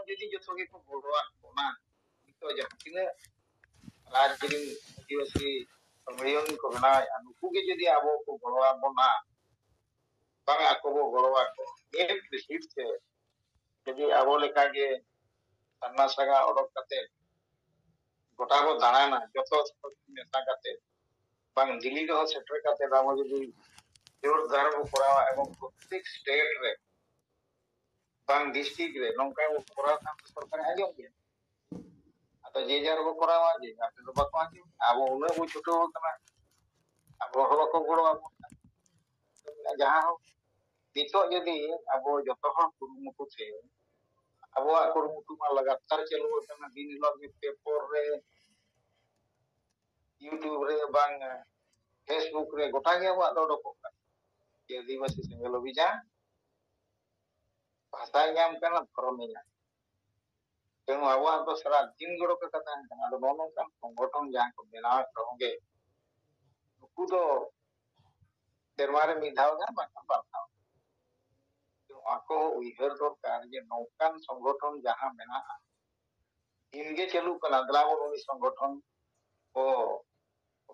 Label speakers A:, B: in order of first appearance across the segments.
A: jadi joto ge ko goroa kona itu jahan tina rajin adiwasi pemilihan ko bena nuku ge jadi abo ko goroa bona bang ako bo goroa ko एक receive से jadi abo leka ge tanna saga odok kate gota bo danana joto mesa kate bang Delhi रो सेटर kate abo jadi जोरदार bo korawa ebong प्रत्येक state re bang district re nongka bo korawa kan सरकार ajong ge atau je jar bo korawa je jar do bako ajong abo una bo choto kana abo ho bako gorowa jahan ho nito jadi abo joto hor kurumutu te abuak kurumutu ma लगातार चालू kana din hilog ge paper re YouTube re bang Facebook re gota ge abuak do doko jadi masih singgalo bija bahasa nyam kana koromenya तेणु आवाज तो सारा दिन गड़ो के कथा है ना तो नोनो का संगठन जहां को बिना रहोगे नुकु तो तेरमारे मिधाव ना बाका बाका तो आको उइहर दरकार जे नौकान संगठन जहां बिना इनगे चलू कना दलाव उनी संगठन को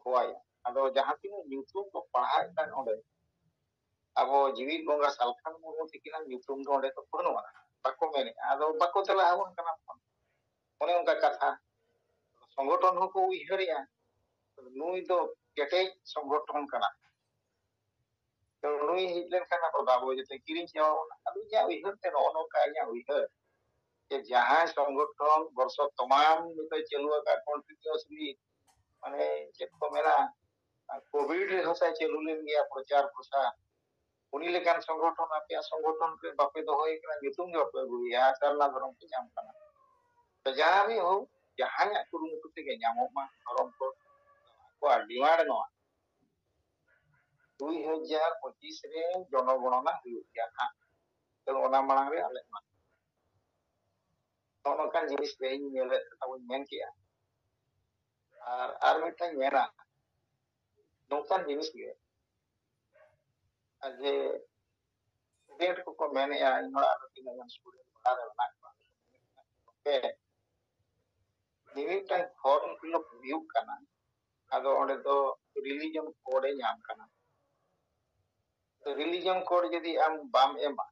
A: होय आदो जहां तीन न्यूट्यूब को पढ़ाई का ओडे अबो जीवित बोंगा सालखान मुर्मु तिकिना न्यूट्यूब दो ओडे तो पढ़नवा बाको मेने आदो बाको तला आवन कना ओने उनका कथा संगठन को उइहरिया नुई तो केटे संगठन कना तो नुई हिटलेन कना तो बाबो जते किरिन चावा अदु जा उइहर ते नो का या उइहर के जहां संगठन वर्ष तमाम निते चलुआ का कंटिन्यूअसली माने चेक को मेरा कोविड रे हसा चलुलेन गया प्रचार प्रसार उनी लेकान संगठन आपे संगठन के बापे दोहोय कना ᱧᱩᱛᱩᱢ ᱜᱮ ᱵᱟᱯᱮ ᱟᱹᱜᱩᱭᱟ ᱥᱟᱨᱱᱟ ᱫᱷᱚᱨᱚᱢ ᱯᱮ ᱧᱟᱢ ᱠᱟᱱᱟ तो जहां भी हो जहां कुरुमुटु तेगे ᱧᱟᱢᱚᱜ मा धर्म को डिमांड नवा 2025 रे जनगणना हुई गया तो ओना मांग रे आले मा तो नोकान जिनिस पे नेले ताबो मेन किया आर मिटा मेरा नोकान जिनिस के जे स्टूडेंट को मैंने या इनोड़ा तीन स्टूडेंट बड़ा रे बना के निमिटा फॉर्म फिलअप हुई कना आदो ओंडे तो रिलीजन कोड ñam kana तो रिलीजन कोड यदि am bam ema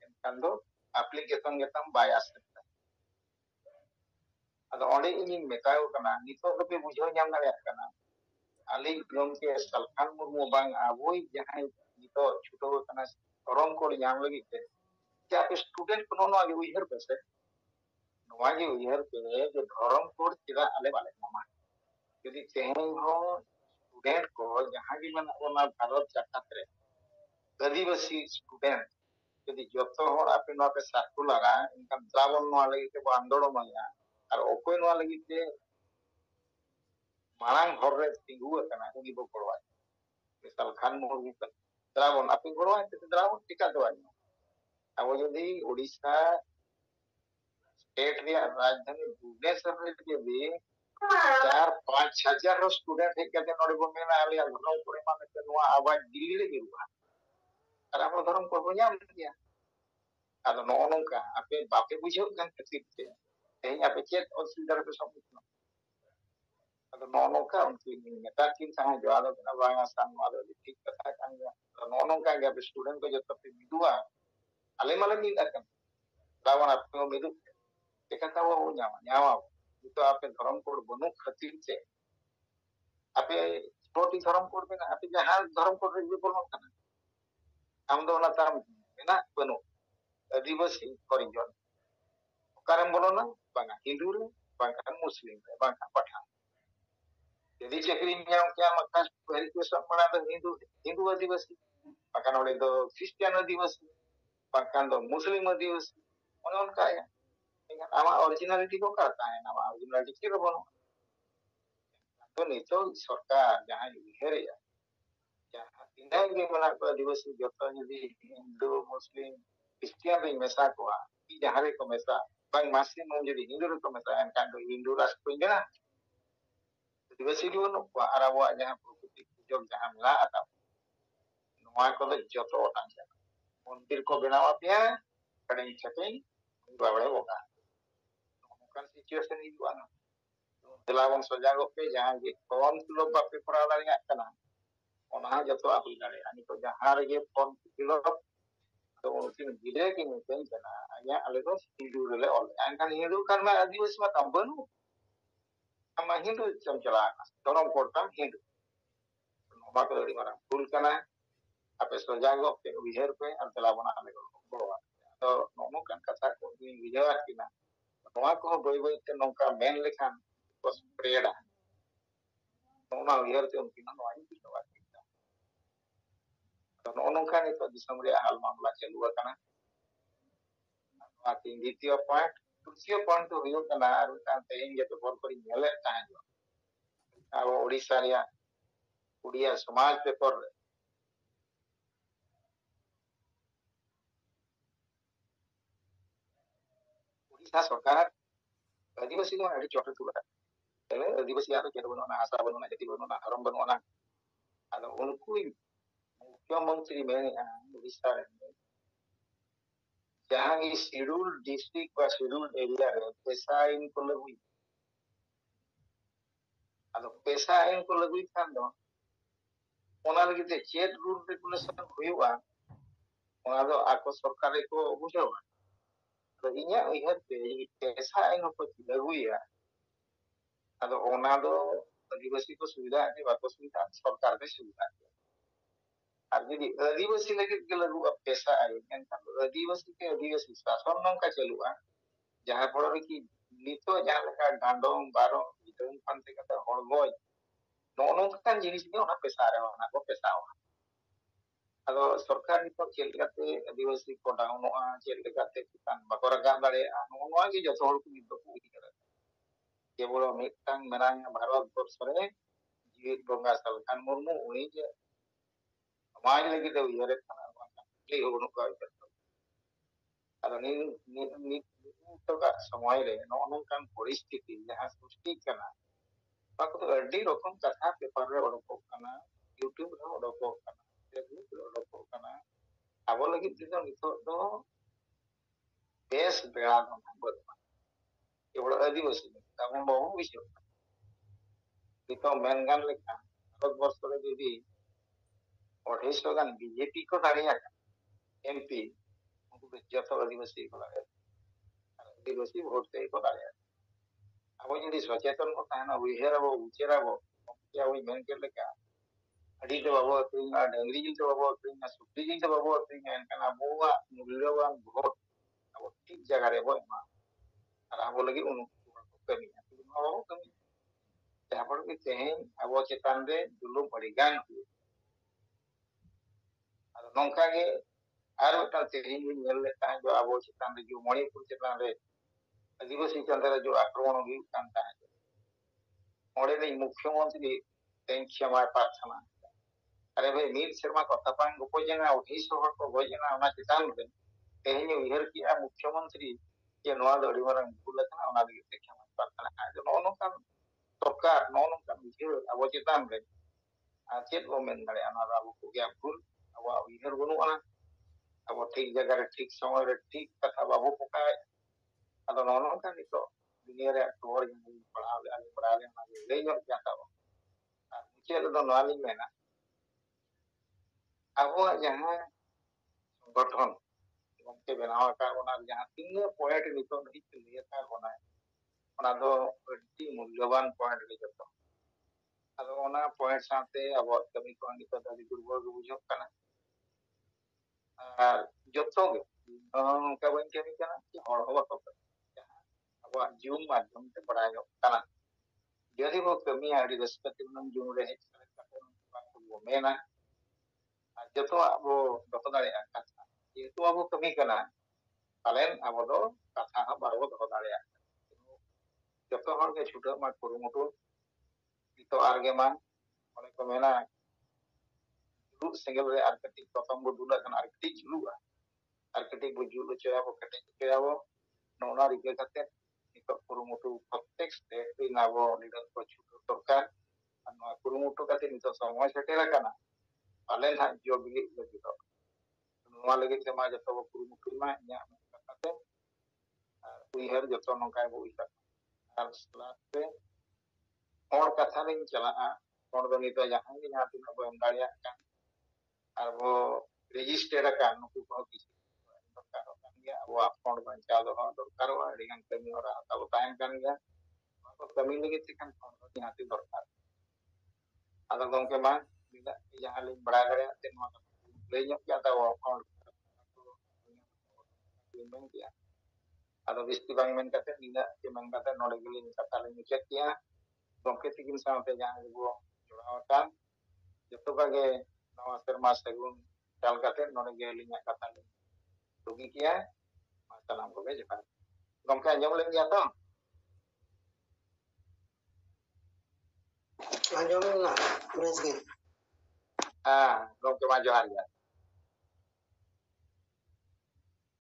A: एनखान दो एप्लीकेशन गेतम बाय आसता आदो ओंडे इनी मेतायो कना नितो पे बुझो ñam दाड़े कना आली गमके सलखान मुर्मु बांग आबोई जहां नितो छुटो कना धर्म कोड ñam लगी ते क्या स्टूडेंट को नो आगे उइहर बसे नोवा जे उइहर पे जे धर्म कोड चिरा आले बाले मामा यदि तेहें हो स्टूडेंट को जहां भी मन ओना भारत जाकात रे आदिवासी स्टूडेंट यदि जतो हर आपे नो पे साकु लगा इनका द्रावण नो लगी के आंदोलन माया और ओकोय नो लगी के मांग हर रे तिंगु कना उनी बो करवा मिसाल खान मुर्मु का द्रावण आपे करवा ते द्रावण टिका दवा अब यदि ओडिशा स्टेट रे राजधानी भुवनेश्वर रे यदि 4-5 हजार स्टूडेंट है कहते नोडे बो मेना आले धर्म परिमाण के नोआ आवाज दिल्ली रे गेरुआ और हम धर्म को ñam गया आदो नो नोका आपे बापे बुझो kan खातिर ते तेही आपे चेत असुविधा रे सम्मुखीन आदो नो नोका उनकी नेता किन साहा जो आदो ना बांगा सान वालो ठीक कथा kan गया नो नोका के आपे स्टूडेंट को जब पे मिदुआ आले माले मिदा kan रावण आपे मिदु ते कथा वो ñama itu आपे धर्म कोड बनु खातिर से आपे छोटी धर्म कोड में आपे जहां धर्म कोड रे बोलन kana हम दो ना ताम ना बनु आदिवासी परिजन कारण बोलो ना बांगा हिंदू रे बांगा मुस्लिम रे बांगा पठान यदि चक्री ñam क्या मकास वेरिफिकेशन बना तो हिंदू आदिवासी बांगा ओडे तो क्रिश्चियन आदिवासी बांगा तो मुस्लिम आदिवासी उनका है आमा ओरिजिनलिटी को करता है ना ओरिजिनलिटी के बोलो तो नहीं तो सरकार जहां उइहर या जहां तीनों के बना को आदिवासी जतो यदि हिंदू मुस्लिम क्रिश्चियन रे मेसा को की जहां रे को मेसा bang masih mau jadi Hindu रे को मेसा kan do Hindu राष्ट्र ना आदिवासी को नो arawa जहां प्रकृति जग जहां मिला आता नोआ को जतो ओटान मंदिर को बनावा पे कड़े छपे बाबड़े होगा kan situation itu ana delawan sojago pe jahan ge form fill up bape kora daria kana ona joto ahui daria ani to jahan ge form fill up to ukin gide ki meten kana anya ale to hindu rele ol kan hindu kan ma adiwas ma tambanu ama hindu jam chala dorong kortam hindu no ko dari marang pul kana ape sojago pe wiher pe al delawan ale ko to no kan kata ko ni wiher kina nova ko boy boy te nongka men lekhan pos preda nona wiher te unkina no ai ki no to no nongka ni to disam re hal mamla chalu kana ati ditio point तृतीय point to huyo kana aru tan te inge to bor kori nyele tajo abo odisha ria udia samaj paper odisha sarkar adivasi ko adi chotu tula tele adivasi aro chedo na asa banuna jati banuna haram banuna ado unku मुख्यमंत्री मैंने उड़ीसा जहाँ की schedule district বা schedule area रे पैसा इनको लगुई ado पैसा इनको लगुई खान दो ona lagi te chet rule regulation huyuga ona do ako sarkar ko bujawa ado inya uihat te पैसा इनको लगुई ya ado ona do adivasi ko सुविधा ni bato सुविधा sarkar ke सुविधा আর যদি আদিবাসী লাগে গেলে পেশা আয় এনখান আদিবাসী কে আদিবাসী শাসন নঙ্কা চালুয়া যাহা ফଳରେ কি নিত যাহা লেখা ডান্ডং বারং বিতরণ পান্তে কাতে হড়গoj নঙ্কান জিনিস ᱜᱮ ᱚᱱᱟ ᱯᱮᱥᱟ ᱨᱮ ᱚᱱᱟ ᱠᱚ ᱯᱮᱥᱟᱣᱟ ᱟᱫᱚ ᱥᱚᱨᱠᱟর ᱱᱤᱛᱚᱜ ᱪᱮᱫ ᱞᱮᱠᱟᱛᱮ ᱟᱹᱫᱤᱵᱟᱹᱥᱤ ᱠᱚ ᱰᱟউᱱᱚᱜᱼᱟ ᱪᱮᱫ ᱞᱮᱠᱟᱛᱮ ᱪᱮᱛᱟᱱ ᱵᱟᱠᱚ ᱨᱟᱠᱟᱵ ᱫᱟᱲᱮᱭᱟᱜᱼᱟ ᱱᱚᱣᱟ ᱜᱮ ᱡᱚᱛᱚ ᱦᱚᱲ ᱠᱚ ᱱᱤᱛᱚᱜ ᱠᱚ ᱩᱭᱦᱟᱹᱨ ᱠᱟᱫᱟ ᱠᱮᱵᱚᱞ ᱢᱤᱫᱴᱟᱝ ᱢᱮᱱᱟᱭᱟ ᱵᱷᱟᱨᱚᱛ ᱵᱚᱨᱥᱚ ᱨᱮ ᱡᱤᱣᱤᱫ ᱵᱚᱸᱜᱟ ᱥᱟᱞᱠᱷᱟᱱ ᱢᱩᱨᱢᱩ ᱩᱱᱤ ᱡᱮ ᱥᱚᱢᱟᱡᱽ ᱞᱟᱹᱜᱤᱫ ᱮ ᱩᱭᱦᱟᱹᱨᱮᱫ ᱠᱟᱱᱟ ᱞᱟᱹᱭ ᱦᱚᱸ ᱵᱟᱹᱱᱩᱜ ᱠᱚᱣᱟ ᱟᱫᱚ ᱱᱤᱛᱚᱜᱟᱜ ᱥᱚᱢᱚᱭ ᱨᱮ ᱱᱚᱜᱼᱚ ᱱᱚᱝᱠᱟᱱ ᱯᱚᱨᱤᱥᱛᱷᱤᱛᱤ ᱡᱟᱦᱟᱸ ᱥᱨᱤᱥᱴᱤᱜ ᱠᱟᱱᱟ ᱚᱱᱟ ᱠᱚᱫᱚ ᱟᱹᱰᱤ ᱨᱚᱠᱚᱢ ᱠᱟᱛᱷᱟ ᱯᱮᱯᱟᱨ ᱨᱮ ᱚᱰᱚᱠᱚᱜ ᱠᱟᱱᱟ ᱤᱭᱩᱴᱩᱵᱽ ᱨᱮ ᱚᱰᱚᱠᱚᱜ ᱠᱟᱱᱟ ᱯᱷᱮᱥᱵᱩᱠ ᱨᱮ ᱚᱰᱚᱠᱚᱜ ᱠᱟᱱᱟ ᱟᱵᱚ ᱞᱟᱹᱜᱤᱫ ᱛᱮᱫᱚ ᱱᱤᱛᱚᱜ ᱫᱚ ᱵᱮᱥ ᱵᱮᱲᱟ ᱫᱚ ᱵᱟᱹᱱᱩᱜᱼᱟ ᱠᱮᱵᱚᱞ ᱟᱹᱫᱤᱵᱟᱹᱥᱤ ᱞᱟᱹᱜᱤᱫ ᱟᱵᱚ ᱵᱟᱵᱚ ᱵᱩᱡᱷᱟᱹᱣ ᱱᱤᱛᱚᱜ ᱢᱮᱱ ᱜᱟᱱ ᱞᱮᱠᱷᱟᱱ ᱵᱷᱟᱨᱚᱛ ᱵᱚᱨᱥᱚ ᱨᱮ ᱡᱩᱫᱤ 250 ᱜᱟᱱ বিজেপি ᱠᱚ ᱫᱟᱲᱮᱭᱟᱜᱼᱟ এমপি उनको जतो आदिवासी को दाड़े आदिवासी भोट ते को दाड़े अब यदि सचेतन को ताना उइहेर अब उचेरा अब क्या हुई मेन के लेका अड़ी तो बाबू अत्रिंगा डंगरी जी तो बाबू अत्रिंगा सुक्री जी तो बाबू अत्रिंगा एनकन अबुआ मूल्यवान भोट अब ठीक जगह रे बो मा और अब लगी उन कमी बाबू कमी जहां पर कि तेहें अब चेतन रे दुलु बड़ीगान और नौका के আর একটা তেহেं ñel le tahan jo abo chetan re jo Manipur chetan re आदिवासी चंद्र जो आक्रमण हुई kan tahan ᱚᱸᱰᱮ ᱨᱮ मुख्यमंत्री तें क्षमा प्रार्थना अरे भाई मीर शर्मा को तपान गोपजना उठीस हर को गोजना ओना चेतान रे तेहें उइहर किया मुख्यमंत्री जे नोआ दो अड़ी मारंग भूल kana ओना लगी ते क्षमा प्रार्थना जो नो नो kan सरकार नो नो kan उइहर abo chetan re चेत बो मेन दाड़े ana abo को गया भूल abo उइहर बनुआ अब ठीक जगह रे ठीक समय रे ठीक कथा बाबू पकाय अदो नो kan itu दुनिया रे तोर जन पढ़ा ले ना ले जो जाता हो मुझे तो नॉलेज में ना अब जहां संगठन गमके बनाव का ओना जहां तीन पॉइंट नितो नहीं लिया का ओना ओना दो अति मूल्यवान पॉइंट के जतो अदो ओना पॉइंट साथे अब कमी को नितो दादी दुर्बल बुझो kana আর जतो गे का बन के kana कि हड़ हो तो अब जूम माध्यम से पढ़ायो kana jadi वो कमी आड़ी रेस्पेक्टिव नम जूम रहे वो मेना जतो अब दतो दाड़े कथा ये तो अब कमी kana पालन अब दो कथा बारो दतो दाड़े जतो हर के छुटा मा कुरुमुटु तो आरगे मान ओने को मेना जुलू सिंगल रे आर्किटेक्ट प्रथम बो दुला kana आर्किटेक्ट जुलुआ आर्किटेक्ट बो जुलु चया बो कटे चया बो नोना रिके कते नितो कुरुमुटु प्रत्येक स्टेट रे नाबो लीडर को छुटो सरकार ᱱᱚᱣᱟ ᱠᱩᱨᱩᱢᱩᱴᱩ ᱠᱟᱛᱮ ᱱᱤᱛᱚᱜ ᱥᱚᱢᱚᱭ ᱥᱮᱴᱮᱨ ᱟᱠᱟᱱᱟ ᱯᱟᱞᱮᱱ ᱦᱟᱸᱜ ᱡᱚ ᱵᱤᱞᱤᱜ ᱞᱟᱹᱜᱤᱫᱚᱜ ᱱᱚᱣᱟ ᱞᱟᱹᱜᱤᱫ ᱛᱮᱢᱟ ᱡᱚᱛᱚ ᱵᱚ ᱠᱩᱨᱩᱢᱩᱴᱩᱭ ᱢᱟ ᱤᱧᱟᱹᱜ ᱠᱟᱛᱷᱟᱛᱮ ᱩᱭᱦᱟᱹᱨ ᱡᱚᱛᱚ ᱱᱚᱝᱠᱟ ᱵᱚ ᱩᱭᱦᱟᱹᱨ ᱟᱨ ᱥᱟᱞᱟᱜᱛᱮ ᱦᱚᱲ ᱠᱟᱛᱷᱟ ᱨᱤᱧ ᱪᱟᱞᱟᱜᱼᱟ ᱦᱚᱲ ᱫᱚ ᱱᱤᱛᱚᱜ ᱡᱟᱦᱟᱸᱭ ᱜᱮ ᱡᱟᱦᱟᱸ ᱛᱤᱱᱟᱹᱜ ᱵᱚ ᱮᱢ ᱫᱟᱲᱮᱭᱟᱜ ᱠᱟᱱ ᱟᱨ ᱵᱚ ᱨᱮᱡᱤᱥᱴᱟᱨ ᱟᱠᱟᱱ ᱱᱩᱠᱩ ᱠᱚᱦᱚᱸ ᱠᱤᱪᱷᱩ ᱫᱚᱨᱠᱟᱨᱚᱜ ᱠᱟᱱ ᱜᱮᱭᱟ ᱟᱵᱚᱣᱟᱜ ᱯᱷᱚᱱᱰ ᱵᱟᱧᱪᱟᱣ ᱫᱚᱦᱚ ᱫᱚᱨᱠᱟᱨᱚᱜᱼᱟ ᱟᱹᱰᱤᱜᱟᱱ ᱠᱟᱹᱢᱤ ᱦᱚᱨᱟ ᱦᱟᱛᱟᱣ ᱛᱟᱦᱮᱱ ᱠᱟᱱ ᱜᱮᱭᱟ ᱱᱚᱣᱟ ᱠᱚ ᱠᱟᱹᱢᱤ ᱞᱟᱹᱜᱤᱫ ᱛᱮᱠᱷᱟᱱ ᱯᱷᱚᱱᱰ ᱫᱚ ᱱᱤᱦᱟᱹᱛᱤ ᱫᱚᱨᱠᱟর ᱟᱫᱚ ᱜᱚᱝᱠᱮ ᱢᱟ ᱡᱟᱦᱟᱸ ᱞᱤᱧ ᱵᱟᱲᱟᱭ ᱫᱟᱲᱮᱭᱟᱜ ᱛᱮ ᱱᱚᱣᱟ ᱞᱟᱹᱭ ᱧᱚᱜ ᱠᱮᱜᱼᱟ ᱛᱟᱵᱚ ᱯᱷᱚᱱᱰ ᱢᱮᱱ ᱠᱮᱜᱼᱟ ᱟᱫᱚ ᱵᱤᱥᱛᱤ ᱵᱟᱝ ᱢᱮᱱ ᱠᱟᱛᱮ ᱱᱤᱱᱟᱹᱜ ᱜᱮ ᱢᱮᱱ ᱠᱟᱛᱮ ᱱᱚᱰᱮ ᱜᱮᱞᱤᱧ ᱠᱟᱛᱷᱟ ᱞᱤᱧ ᱢᱩᱪᱟᱹᱫ ᱠᱮᱜᱼᱟ ᱜᱚᱝᱠᱮ ᱛᱤᱠᱤᱱ ᱥᱟᱶᱛᱮ ᱡᱟᱦᱟᱸ ᱜᱮᱵᱚ ᱡᱚᱲᱟᱣ ᱟᱠᱟᱱ ᱡᱚᱛᱚ ᱜᱮ ᱱᱚᱣᱟ ᱥᱮᱨᱢᱟ ᱥᱟᱹᱜᱩᱱ ᱪᱟᱞ ᱠᱟᱛᱮ ᱱᱚᱰᱮ ᱜᱮ ᱟᱹᱞᱤᱧᱟᱜ ᱠᱟᱛᱷᱟ ᱞᱤᱧ ᱛᱩᱜᱤ ᱠᱮᱜᱼᱟ ᱢᱟ ᱥᱟᱱᱟᱢ ᱠᱚᱜᱮ ᱡᱚᱦᱟᱨ ᱜᱚᱝᱠᱮ ᱟᱸᱡᱚᱢ ᱞᱮᱱ ᱜᱮᱭᱟ ᱛᱚ
B: ᱟᱸᱡᱚᱢ ᱞᱮᱱᱟ ᱵᱮᱥ ᱜᱮ
A: ᱜᱚᱝᱠᱮ ᱢᱟ ᱡᱚᱦᱟᱨ ᱜᱮ